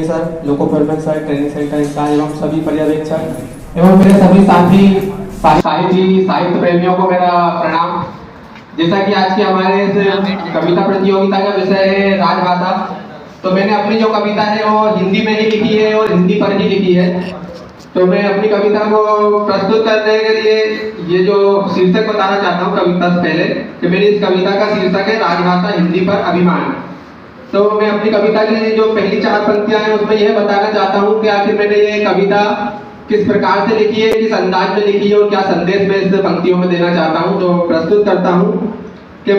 Sir, लोको प्रबंधन sir, training centre in charge एवं सभी पर्यवेक्षक एवं मेरे सभी साथी साहित्य प्रेमियों को मेरा प्रणाम। जैसा कि आज की हमारे इस कविता प्रतियोगिता का विषय है राजभाषा, तो मैंने अपनी जो कविता है वो हिंदी में ही लिखी है और हिंदी पर ही लिखी है। तो मैं अपनी कविता को प्रस्तुत करने के लिए ये जो शीर्षक बताना चाहता हूँ कविता से पहले कि मेरी इस कविता का शीर्षक है राजभाषा हिंदी पर अभिमान। तो मैं अपनी कविता की जो पहली 4 पंक्तियां हैं उसमें यह बताना चाहता हूँ कि आखिर मैंने ये कविता किस प्रकार से लिखी है, किस अंदाज में लिखी है और क्या संदेश मैं इस पंक्तियों में देना चाहता हूँ। तो प्रस्तुत करता हूँ कि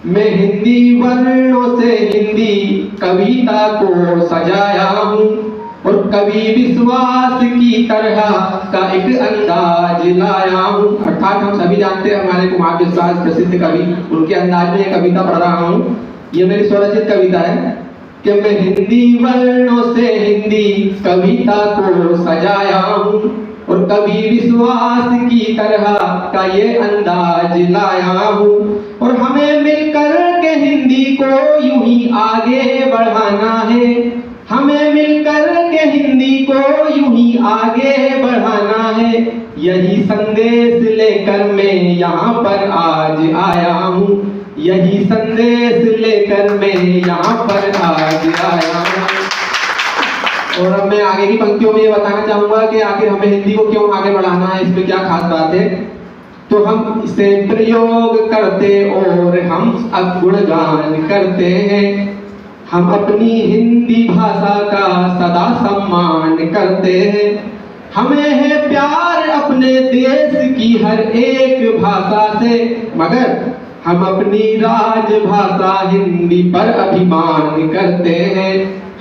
मैं हिंदी वर्णों से हिंदी कविता को सजाया हूँ और कवि विश्वास की तरह का एक अंदाज लाया हूँ। अर्थात हम सभी जानते हैं हमारे कुमार विश्वास प्रसिद्ध कवि, उनके अंदाज में ये कविता पढ़ रहा हूँ। ये मेरी स्वरचित कविता है कि मैं हिंदी वर्णों से हिंदी कविता को सजाया हूँ और कवि विश्वास की तरह का ये अंदाज लाया हूँ और हमें मिलकर के हिंदी को यूं ही आगे बढ़ाना है। हमें मिलकर के हिंदी को यूं ही आगे बढ़ाना है। यही संदेश लेकर मैं यहाँ पर आज आया हूँ। यही संदेश लेकर मैं यहाँ पर आज आया हूँ। और अब मैं आगे की पंक्तियों में ये बताना चाहूंगा कि आखिर हमें हिंदी को क्यों आगे बढ़ाना है, इसमें क्या खास बात है। तो हम इसे प्रयोग करते और हम अब गुणगान करते हैं। हम अपनी हिंदी भाषा का सदा सम्मान करते हैं। हमें है प्यार अपने देश की हर एक भाषा से, मगर हम अपनी राजभाषा हिंदी पर अभिमान करते हैं।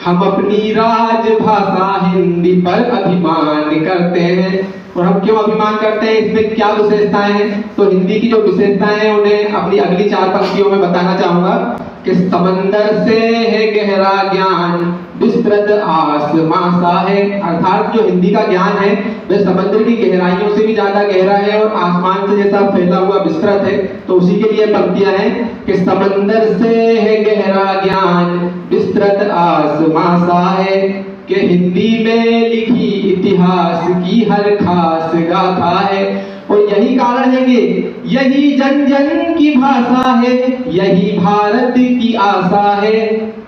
हम अपनी राजभाषा हिंदी पर अभिमान करते हैं। और हम क्यों अभिमान करते हैं, इसमें क्या विशेषताएं हैं, तो हिंदी की जो विशेषताएं हैं उन्हें अपनी अगली 4 पंक्तियों में बताना चाहूंगा कि समंदर से है गहरा ज्ञान विस्तृत आसमां सा है। अर्थात जो हिंदी का ज्ञान है वह समुद्र की गहराइयों से भी ज्यादा गहरा है और आसमान से जैसा फैला हुआ विस्तृत है। तो उसी के लिए पंक्तियां हैं कि समंदर से है गहरा ज्ञान विस्तृत आसमां सा है कि हिंदी में लिखी इतिहास की हर खास गाथा है। और यही कारण है कि यही जन जन की भाषा है, यही भारत की आशा है।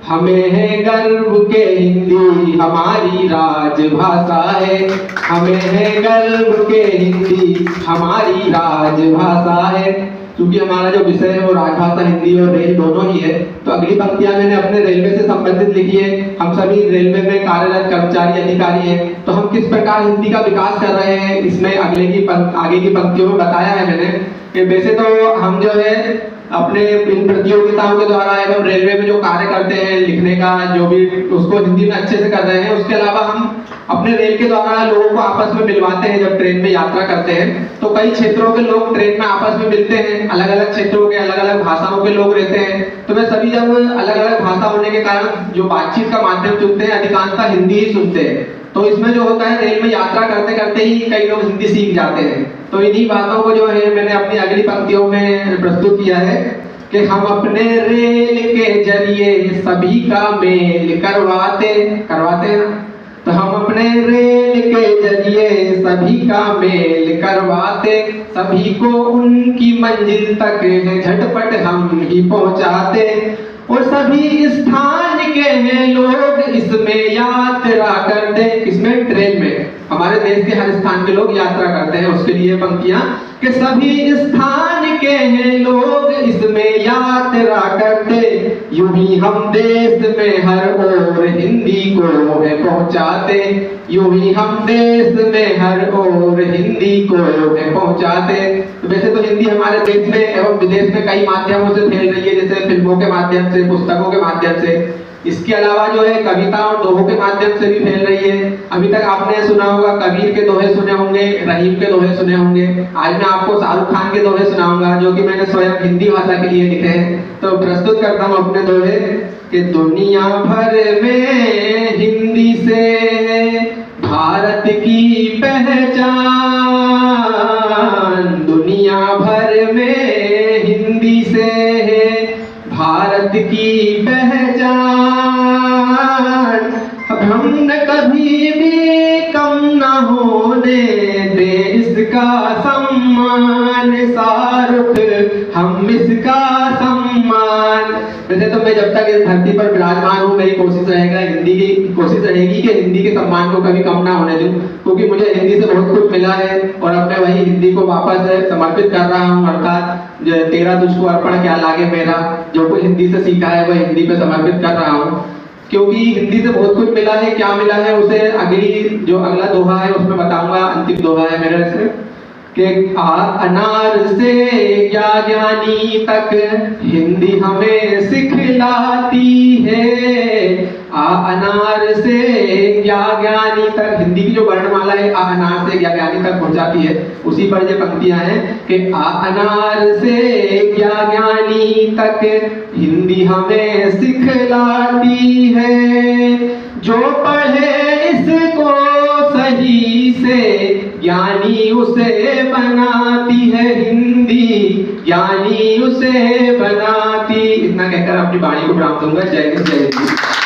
हमें है गर्व के हिंदी हमारी राजभाषा है। हमें है गर्व के हिंदी हमारी राजभाषा है। क्योंकि हमारा जो विषय है वो राजभाषा हिंदी और रेल दोनों ही है, तो अगली पंक्तियां मैंने अपने रेलवे से संबंधित लिखी है। हम सभी रेलवे में कार्यरत कर्मचारी अधिकारी हैं, तो हम किस प्रकार हिंदी का विकास कर रहे हैं इसमें आगे की पंक्तियों में बताया है मैंने कि वैसे तो हम जो है अपने इन प्रतियोगिताओं के द्वारा एवं रेलवे में जो कार्य करते हैं लिखने का जो भी उसको हिंदी में अच्छे से कर रहे हैं। उसके अलावा हम अपने रेल के द्वारा लोगों को आपस में मिलवाते हैं। जब ट्रेन में यात्रा करते हैं तो कई क्षेत्रों के लोग ट्रेन में आपस में मिलते हैं, अलग अलग क्षेत्रों के अलग अलग भाषाओं के लोग रहते हैं। तो वे सभी जब अलग अलग भाषा होने के कारण जो बातचीत का माध्यम चुनते हैं अधिकांशतः हिंदी ही सुनते हैं। तो इसमें जो होता है रेल में यात्रा करते करते ही कई लोग हिंदी सीख जाते हैं। तो इन्हीं बातों को जो है मैंने अपनी अगली पंक्तियों में प्रस्तुत किया है कि हम अपने रेल के जरिए सभी का मेल करवाते हैं ना। तो हम अपने रेल के जरिए सभी का मेल करवाते, सभी को उनकी मंजिल तक झटपट हम ही पहुंचाते और सभी स्थान के हैं लोग इसमें यात्रा करते। इसमें ट्रेन में हमारे देश के हर स्थान के लोग यात्रा करते हैं। उसके लिए पंक्तियां कि सभी स्थान के हैं लोग इसमें यात्रा करते, यूं ही हम देश में हर ओर हिंदी को है पहुंचाते। यूं ही हम देश में हर ओर हिंदी को है पहुंचाते। तो वैसे तो हिंदी हमारे देश में एवं विदेश में कई माध्यमों से फैल रही है, जैसे फिल्मों के माध्यम से, पुस्तकों के माध्यम से। इसके अलावा जो है कविता और दोहों के माध्यम से भी फैल रही है। अभी तक आपने सुना होगा कबीर के दोहे सुने होंगे, रहीम के दोहे सुने होंगे। आज मैं आपको शाहरुख खान के दोहे सुनाऊंगा जो कि मैंने स्वयं हिंदी भाषा के लिए लिखे हैं। तो प्रस्तुत करता हूँ अपने दोहे कि दुनिया भर में हिंदी से भारत की पहचान, दुनिया भर में हिंदी से भारत की पहचान। हमें दे इसका सम्मान, शाहरुख हम इसका सम्मान। वैसे तो मैं जब तक इस धरती पर विराजमान हूँ मेरी कोशिश रहेगी कि हिंदी के सम्मान को कभी कम ना होने दूं, क्योंकि मुझे हिंदी से बहुत कुछ मिला है और अब मैं वही हिंदी को वापस समर्पित कर रहा हूँ। अर्थात तेरा तुझको अर्पण क्या लागे मेरा, जो कुछ हिंदी से सीखा है वह हिंदी पे समर्पित कर रहा हूँ, क्योंकि हिंदी से बहुत कुछ मिला है। क्या मिला है उसे अगला दोहा है उसमें बताऊंगा। अंतिम दोहा है मेरे से कि अनार से या ज्ञानी तक हिंदी हमें सिखलाती है। अनार से या ज्ञानी तक, हिंदी की जो वर्णमाला है अनार से या ज्ञानी तक पहुंच जाती है। उसी पर ये पंक्तियां हैं कि अनार से या ज्ञानी तक हिंदी हमें सिखलाती है। जो पढ़े इसको सही से ज्ञानी उसे बनाती है हिंदी, ज्ञानी उसे बनाती। इतना कहकर अपनी वाणी को विराम दूंगा। जय हिंद, जय हिंद।